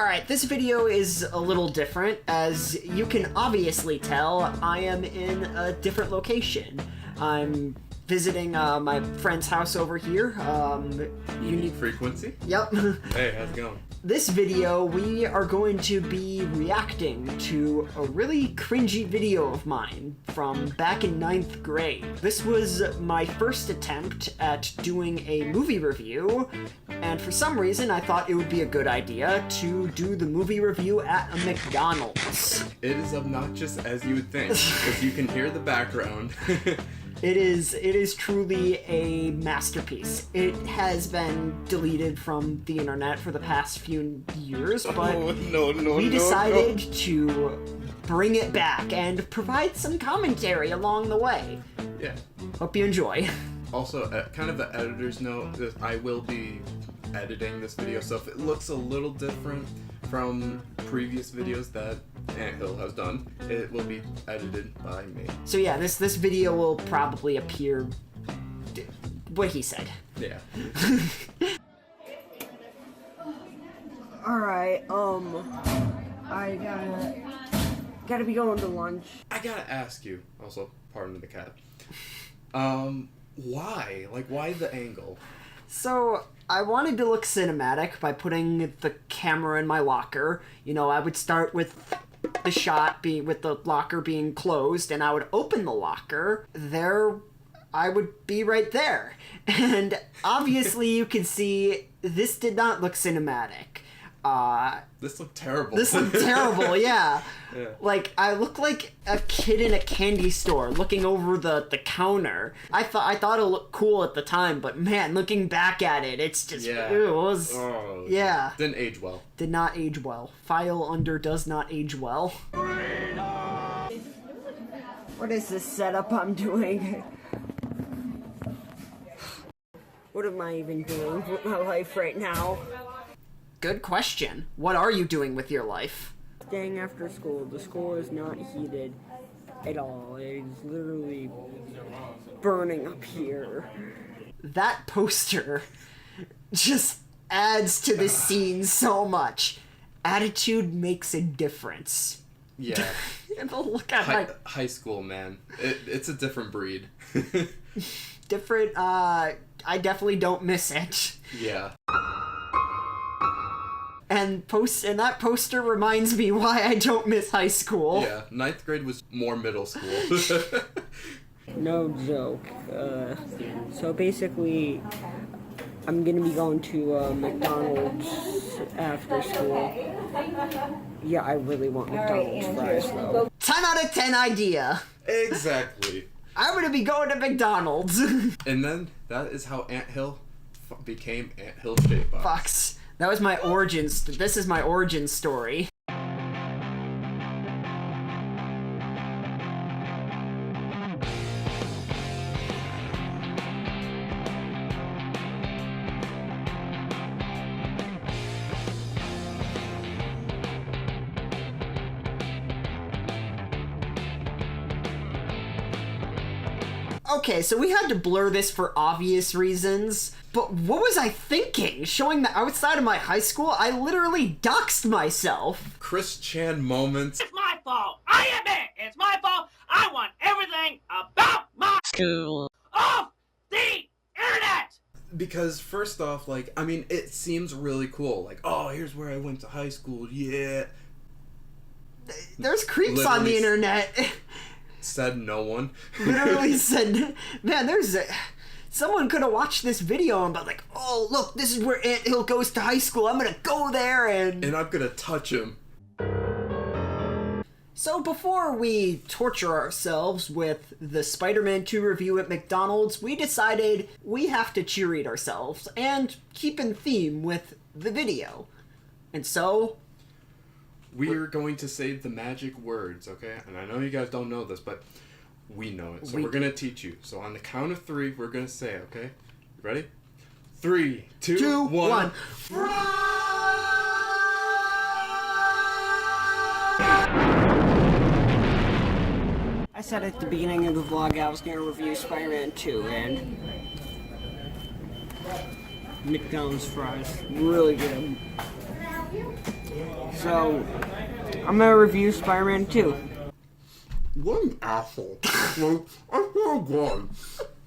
Alright, this video is a little different. As you can obviously tell, I am in a different location. I'm visiting my friend's house over here. Unique frequency? Yep. Hey, how's it going? This video, we are going to be reacting to a really cringy video of mine from back in 9th grade. This was my first attempt at doing a movie review, and for some reason I thought it would be a good idea to do the movie review at a McDonald's. It is obnoxious as you would think, because you can hear the background. It is truly a masterpiece. It has been deleted from the internet for the past few years, but we decided to bring it back and provide some commentary along the way. Yeah. Hope you enjoy. Also, kind of an editor's note, I will be editing this video, so if it looks a little different from previous videos that Anthill has done, it will be edited by me. So yeah, this video will probably appear what he said. Yeah. Alright, I gotta be going to lunch. I gotta ask you, also, pardon the cat, why? Like, why the angle? So, I wanted to look cinematic by putting the camera in my locker. You know, I would start with the shot with the locker being closed, and I would open the locker. There, I would be right there. And obviously you can see this did not look cinematic. This looked terrible. This looked terrible, yeah. Yeah. Like, I look like a kid in a candy store looking over the counter. I thought it looked cool at the time, but man, looking back at it, it's just, yeah. Ew, it was, yeah. Didn't age well. Did not age well. File under does not age well. What is this setup I'm doing? What am I even doing with my life right now? Good question. What are you doing with your life? Staying after school. The school is not heated at all. It's literally burning up here. That poster just adds to the scene so much. Attitude makes a difference. Yeah. Look at high school, man. It's a different breed. Different, I definitely don't miss it. Yeah. And that poster reminds me why I don't miss high school. Yeah, 9th grade was more middle school. No joke. So basically, I'm gonna be going to McDonald's after school. Yeah, I really want McDonald's fries though. 10 out of 10 idea. Exactly. I'm gonna be going to McDonald's. And then that is how Anthill became Anthill Shape Box. Fox. That was my origins. This is my origin story. Okay, so we had to blur this for obvious reasons, but what was I thinking? Showing the outside of my high school? I literally doxed myself. Chris Chan moments. It's my fault. I admit it's my fault. I want everything about my school off the internet. Because first off, like, I mean, it seems really cool. Like, oh, here's where I went to high school. Yeah. There's creeps on the internet. Said no one. Literally said, man, someone could have watched this video and been like, oh, look, this is where Anthill goes to high school. I'm gonna go there and I'm gonna touch him. So before we torture ourselves with the Spider-Man 2 review at McDonald's, we decided we have to cheerlead ourselves and keep in theme with the video. And so we're going to say the magic words, okay? And I know you guys don't know this, but we know it. So we're going to teach you. So on the count of 3, we're going to say, okay? You ready? 3, 2, 1. I said at the beginning of the vlog I was gonna review Spider-Man 2, and McDonald's fries, really good. So, I'm gonna review Spider-Man 2. What an asshole. Like, I swear to God.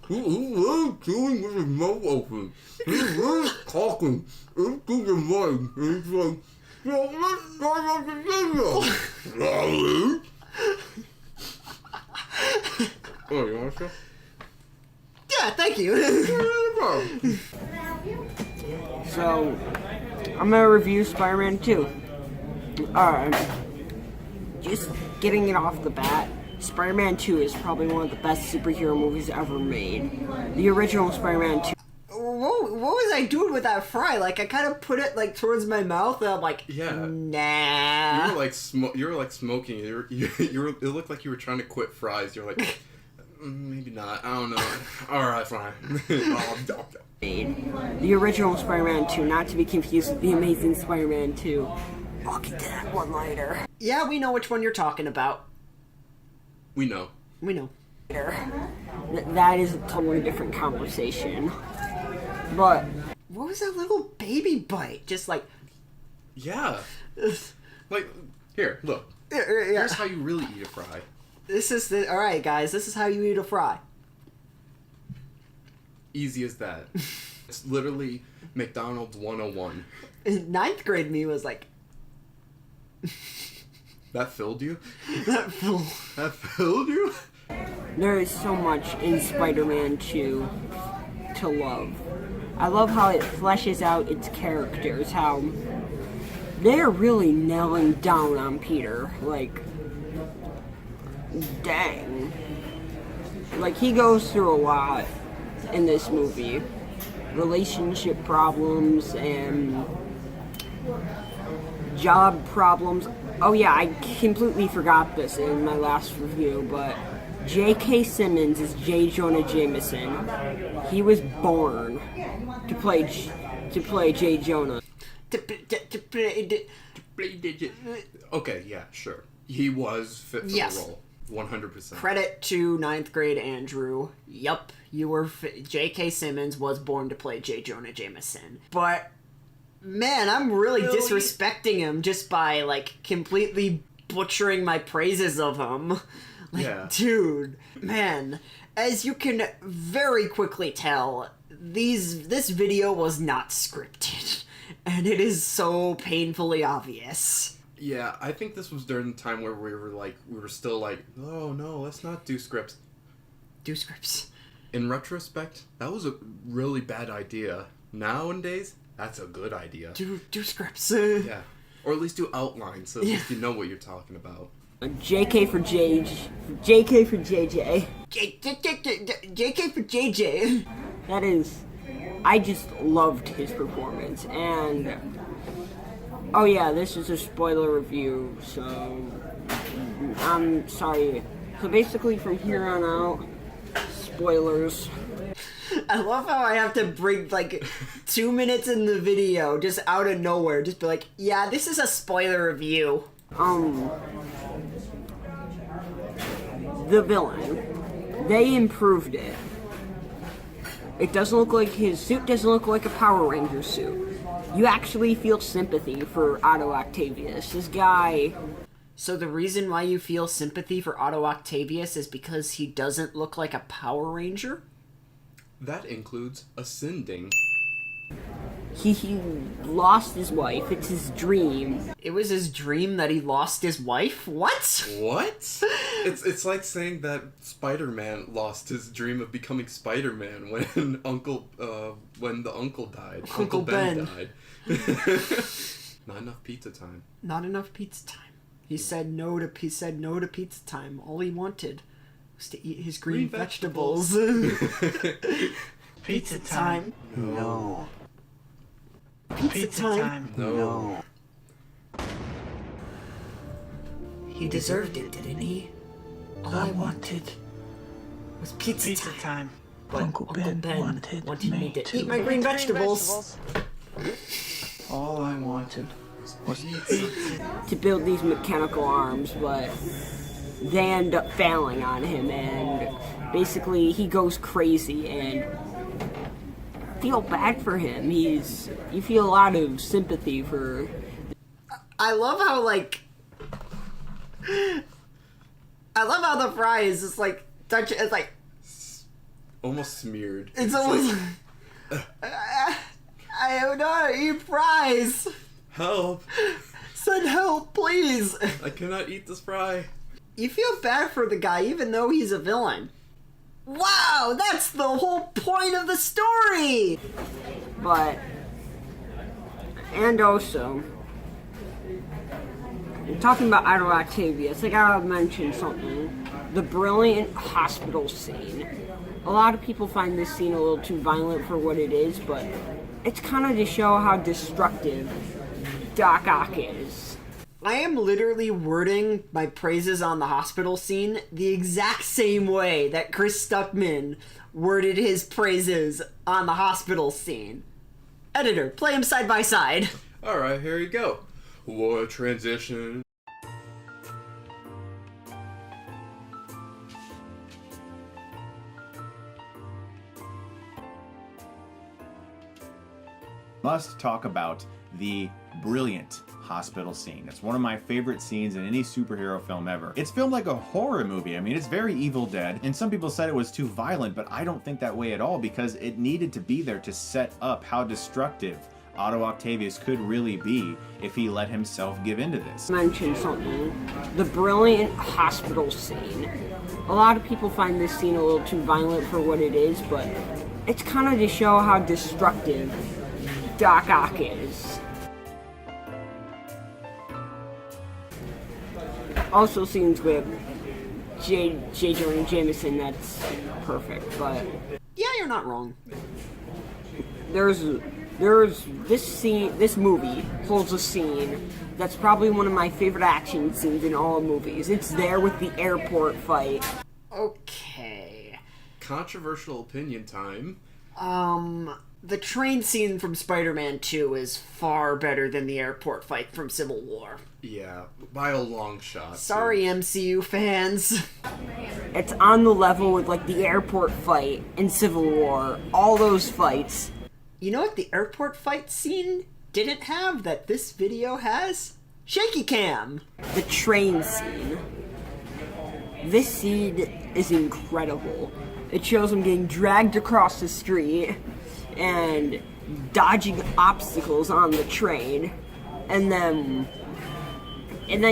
He really chewing with his mouth open. He's really talking into the mic. And he's like, so let's start up the video. Sorry. Oh, you want to show? Yeah, thank you. So, I'm gonna review Spider-Man 2. Alright. Just getting it off the bat, Spider-Man 2 is probably one of the best superhero movies ever made. The original Spider-Man 2. What was I doing with that fry? Like, I kind of put it, like, towards my mouth, and I'm like, Yeah. nah. You were like smoking. It looked like you were trying to quit fries. You're like, maybe not. I don't know. All right, fine. The original Spider-Man 2, not to be confused with the Amazing Spider-Man 2. I'll get to that one later. Yeah, we know which one you're talking about. We know. We know. That is a totally different conversation. But What was that little baby bite? Just like... Yeah. Like, here, look. Yeah. Here's how you really eat a fry. This is the... Alright, guys, this is how you eat a fry. Easy as that. It's literally McDonald's 101. Ninth grade me was like... That filled you? That fool. That filled you? there is so much in Spider-Man 2 to love. I love how it fleshes out its characters, how they're really nailing down on Peter. Like, dang. Like, he goes through a lot in this movie. Relationship problems and job problems. Oh yeah, I completely forgot this in my last review, but J.K. Simmons is J. Jonah Jameson. He was born to play J. Jonah. Okay, yeah, sure. He was fit for Yes. the role. 100%. Credit to ninth grade Andrew. Yup, you were... J.K. Simmons was born to play J. Jonah Jameson. But... Man, I'm really disrespecting him just by, like, completely butchering my praises of him. Like, Yeah. dude, man, as you can very quickly tell, this video was not scripted. And it is so painfully obvious. Yeah, I think this was during the time where we were still like, oh no, let's not do scripts. Do scripts. In retrospect, that was a really bad idea. Nowadays, that's a good idea. Do scripts. Yeah. Or at least do outlines so at least you know what you're talking about. JK for JK for JJ. JK for JJ. That is, I just loved his performance. And, oh yeah, this is a spoiler review, so I'm sorry. So basically from here on out, spoilers. I love how I have to bring, like, 2 minutes in the video, just out of nowhere, just be like, yeah, this is a spoiler review. The villain, they improved it. It doesn't look like his suit doesn't look like a Power Ranger suit. You actually feel sympathy for Otto Octavius. This guy... So the reason why you feel sympathy for Otto Octavius is because he doesn't look like a Power Ranger? That includes ascending. He lost his wife. It's his dream. It was his dream that he lost his wife? What? What? It's like saying that Spider-Man lost his dream of becoming Spider-Man when when the uncle died. Uncle Ben. died. Not enough pizza time. Not enough pizza time. He said no to pizza time. All he wanted was to eat his green vegetables. Pizza time. No. Pizza time. No. He deserved it, didn't he? All I wanted was pizza time. But Uncle Ben wanted me to eat my green vegetables. All I wanted was To build these mechanical arms, but they end up failing on him, and basically he goes crazy, and feel bad for him. You feel a lot of sympathy for... I love how, like... I love how the fry is just, like, touch. It's, like... Almost smeared. It's almost... I don't know how to eat fries. Help. Send help, please. I cannot eat this fry. You feel bad for the guy even though he's a villain. Wow, that's the whole point of the story! But, and also, talking about Idol Octavius, I gotta mention something. The brilliant hospital scene. A lot of people find this scene a little too violent for what it is, but it's kind of to show how destructive Doc Ock is. I am literally wording my praises on the hospital scene the exact same way that Chris Stuckman worded his praises on the hospital scene. Editor, play him side by side. Alright, here you go. What transition? Must talk about the brilliant hospital scene. It's one of my favorite scenes in any superhero film ever. It's filmed like a horror movie. I mean, it's very Evil Dead, and some people said it was too violent, but I don't think that way at all because it needed to be there to set up how destructive Otto Octavius could really be if he let himself give into this. Mention something. The brilliant hospital scene. A lot of people find this scene a little too violent for what it is, but it's kind of to show how destructive Doc Ock is. Also scenes with J. Jonah Jameson, that's perfect, but Yeah, you're not wrong. there's this movie holds a scene that's probably one of my favorite action scenes in all movies. It's there with the airport fight. Okay. Controversial opinion time. The train scene from Spider-Man 2 is far better than the airport fight from Civil War. Yeah, by a long shot. Sorry, MCU fans. It's on the level with like the airport fight in Civil War. All those fights. You know what the airport fight scene didn't have that this video has? Shaky cam! The train scene. This scene is incredible. It shows him getting dragged across the street and dodging obstacles on the train, and then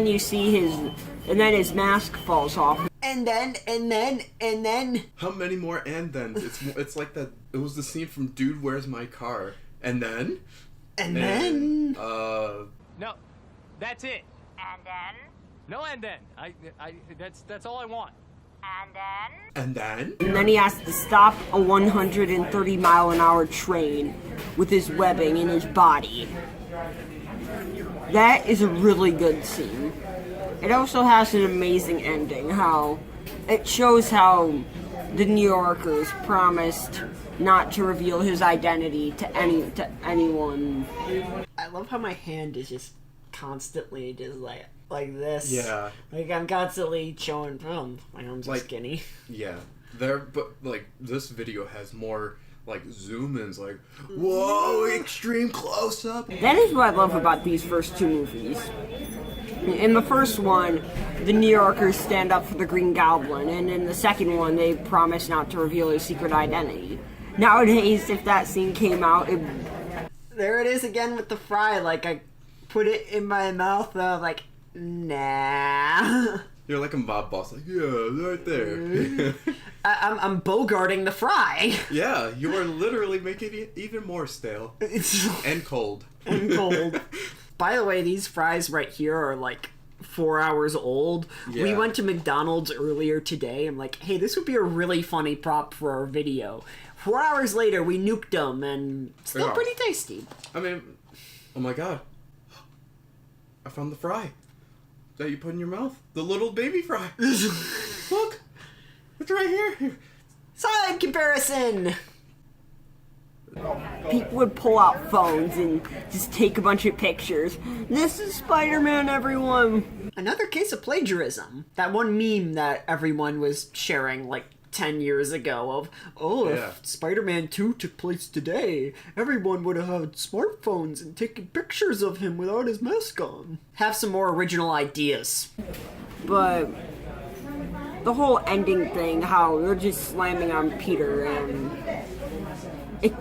you see his mask falls off. And then... How many more and then? It's like that. It was the scene from Dude, Where's My Car? And then? No, that's it. And then? No, and then. That's all I want. And then? And then? And then he has to stop a 130-mile-an-hour train with his webbing in his body. That is a really good scene. It also has an amazing ending, how it shows how the New Yorkers promised not to reveal his identity to anyone. I love how my hand is just constantly just like this. Yeah. Like I'm constantly showing, my arms are Like- skinny. Yeah. But like this video has more like zoom-ins, like whoa, extreme close-up. That is what I love about these first two movies. In the first one, the New Yorkers stand up for the Green Goblin, and in the second one, they promise not to reveal his secret identity. Nowadays, if that scene came out, There it is again with the fry. Like I put it in my mouth, like nah. You're like a mob boss, like yeah, right there. I'm bogarting the fry. Yeah, you are literally making it even more stale It's and cold. and cold. By the way, these fries right here are like 4 hours old. Yeah. We went to McDonald's earlier today. I'm like, hey, this would be a really funny prop for our video. 4 hours later, we nuked them, and still Yeah. pretty tasty. I mean, oh my god, I found the fry that you put in your mouth. The little baby fry. Look, it's right here. Side comparison. people would pull out phones and just take a bunch of pictures. This is Spider-Man, everyone! Another case of plagiarism. That one meme that everyone was sharing like 10 years ago of, oh, Yeah. if Spider-Man 2 took place today, everyone would have had smartphones and taken pictures of him without his mask on. Have some more original ideas. But the whole ending thing, how they're just slamming on Peter, and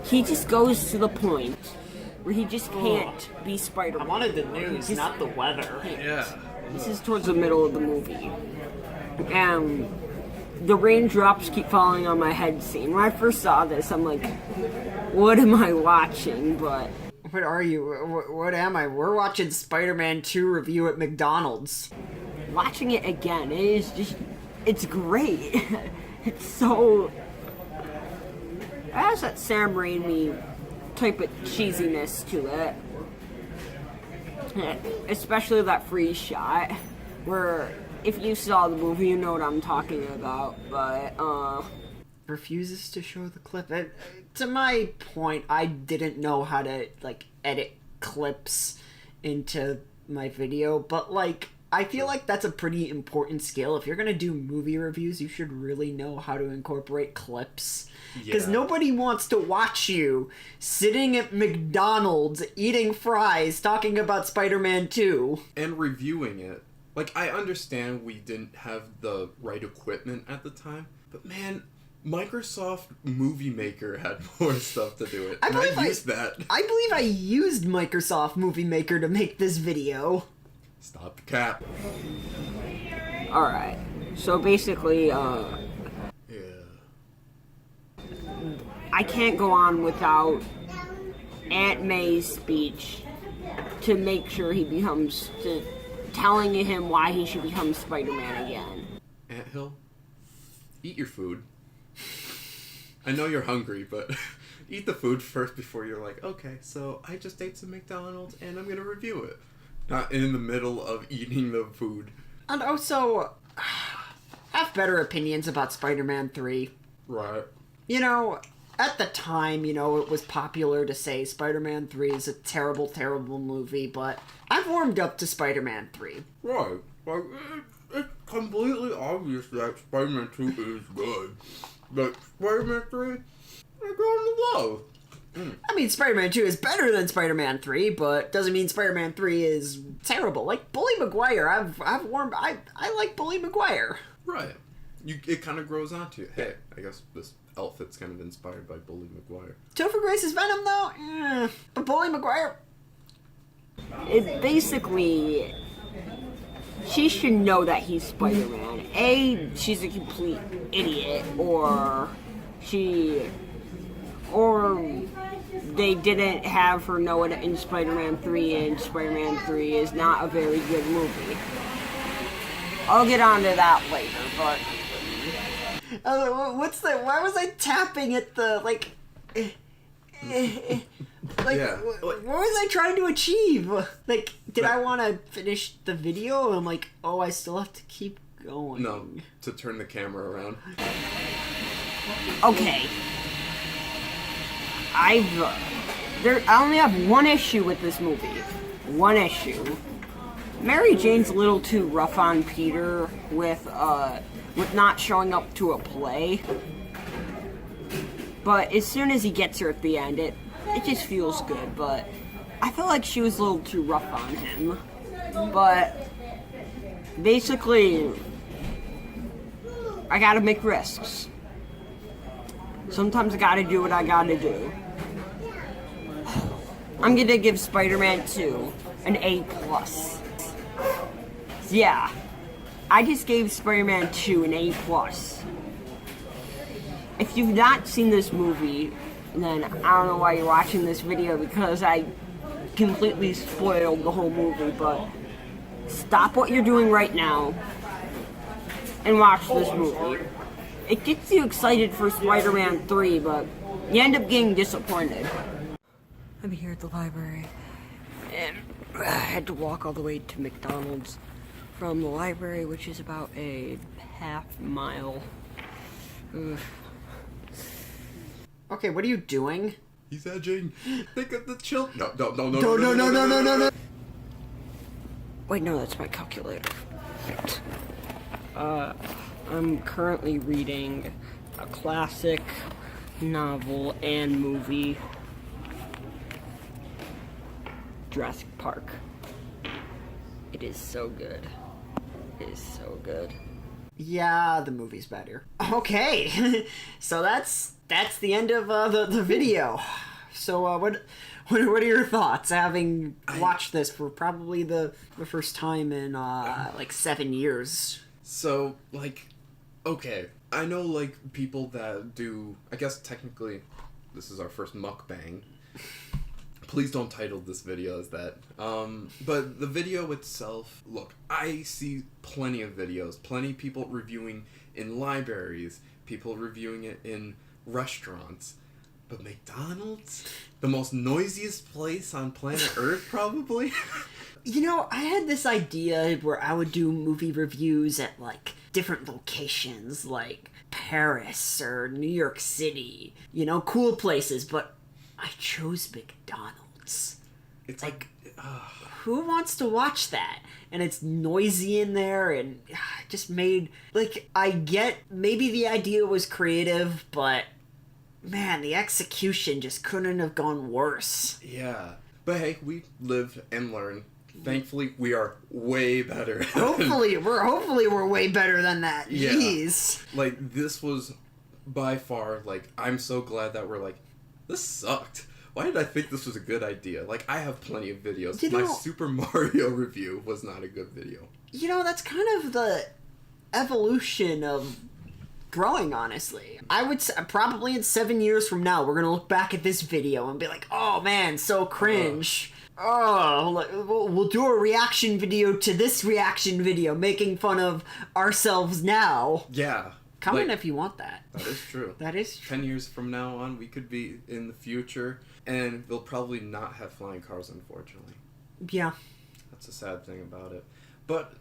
he just goes to the point where he just can't be I Spider-Man. wanted the news, not the weather. Yeah. This is towards the middle of the movie. And the raindrops keep falling on my head scene. When I first saw this, I'm like, what am I watching? But What are you? What am I? We're watching Spider-Man 2 review at McDonald's. watching it again, it is just, it's great. It's so, it has that Sam Raimi type of cheesiness to it. Especially that freeze shot, where if you saw the movie, you know what I'm talking about, but, Refuses to show the clip. To my point, I didn't know how to, like, edit clips into my video, but, like, I feel like that's a pretty important skill. If you're gonna do movie reviews, you should really know how to incorporate clips. Because Yeah. nobody wants to watch you sitting at McDonald's eating fries talking about Spider-Man 2. And reviewing it. Like, I understand we didn't have the right equipment at the time, but man, Microsoft Movie Maker had more stuff to do it. I And believe I used that. I believe I used Microsoft Movie Maker to make this video. Stop the cap. alright. So basically, Yeah. I can't go on without Aunt May's speech to make sure he becomes, telling him why he should become Spider-Man again. Anthill, eat your food. I know you're hungry, but eat the food first before you're like, okay, so I just ate some McDonald's and I'm gonna review it. Not in the middle of eating the food. And also, have better opinions about Spider-Man 3. Right. You know, at the time, you know, it was popular to say Spider-Man 3 is a terrible, terrible movie, but I've warmed up to Spider-Man 3. Right. Like, it's completely obvious that Spider-Man 2 is good. But Spider-Man 3, I go into love. I mean, Spider-Man 2 is better than Spider-Man 3, but doesn't mean Spider-Man 3 is terrible. Like, Bully Maguire, I like Bully Maguire. Right. It kind of grows onto you. Hey, I guess this outfit's kind of inspired by Bully Maguire. Topher Grace's Venom, though, but Bully Maguire, It basically, she should know that he's Spider-Man. She's a complete idiot, or they didn't have her know it in Spider-Man 3, and Spider-Man 3 is not a very good movie. I'll get onto that later, but why was I tapping at the, like, Yeah. what was I trying to achieve? Like, did I want to finish the video? And I'm like, oh, I still have to keep going. No, to turn the camera around. okay. I only have one issue with this movie. One issue. Mary Jane's a little too rough on Peter with not showing up to a play. But as soon as he gets her at the end, it just feels good. But I feel like she was a little too rough on him. But basically, I gotta make risks. Sometimes I gotta do what I gotta do. I'm gonna give Spider-Man 2 an A+. Yeah, I just gave Spider-Man 2 an A+. If you've not seen this movie, then I don't know why you're watching this video, because I completely spoiled the whole movie, but stop what you're doing right now and watch this movie. It gets you excited for Spider-Man 3, but you end up getting disappointed. I'm here at the library, and I had to walk all the way to McDonald's from the library, which is about a half mile. Ugh. Okay, what are you doing? He's edging. Think of the children. No. No. Wait, no, that's my calculator. I'm currently reading a classic novel and movie. Jurassic Park. It is so good. It is so good. Yeah, the movie's better. Okay, so that's the end of the video. So what are your thoughts, having watched this for probably the first time in like 7 years? So, like, okay, I know, like, people that do, I guess technically this is our first mukbang. Please don't title this video as that. But the video itself, look, I see plenty of videos, plenty of people reviewing in libraries, people reviewing it in restaurants. But McDonald's? The most noisiest place on planet Earth, probably? You know, I had this idea where I would do movie reviews at, like, different locations, like Paris or New York City. You know, cool places, but I chose McDonald's. It's like... Who wants to watch that? And it's noisy in there, and it just made... Like, I get maybe the idea was creative, but... Man, the execution just couldn't have gone worse. Yeah. But hey, we live and learn. Thankfully, we are way better. Hopefully we're way better than that. Yeah. Jeez. Like, this was by far, like, I'm so glad that we're like, this sucked. Why did I think this was a good idea? Like, I have plenty of videos. You know, my Super Mario review was not a good video. You know, that's kind of the evolution of growing, honestly. I would say probably in 7 years from now, we're gonna look back at this video and be like, oh man, so cringe. We'll do a reaction video to this reaction video, making fun of ourselves now. Yeah. Comment if you want that. That is true. That is true. 10 years from now on, we could be in the future, and we'll probably not have flying cars, unfortunately. Yeah. That's a sad thing about it. But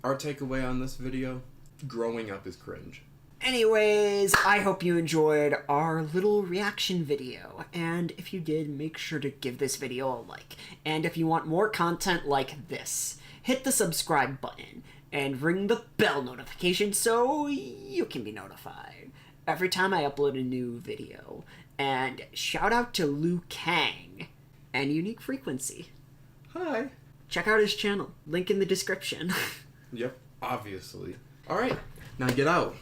our takeaway on this video, growing up is cringe. Anyways, I hope you enjoyed our little reaction video, and if you did, make sure to give this video a like. And if you want more content like this, hit the subscribe button and ring the bell notification so you can be notified every time I upload a new video. And shout out to Liu Kang and Unique Frequency. Hi. Check out his channel, link in the description. Yep, obviously. Alright, now get out.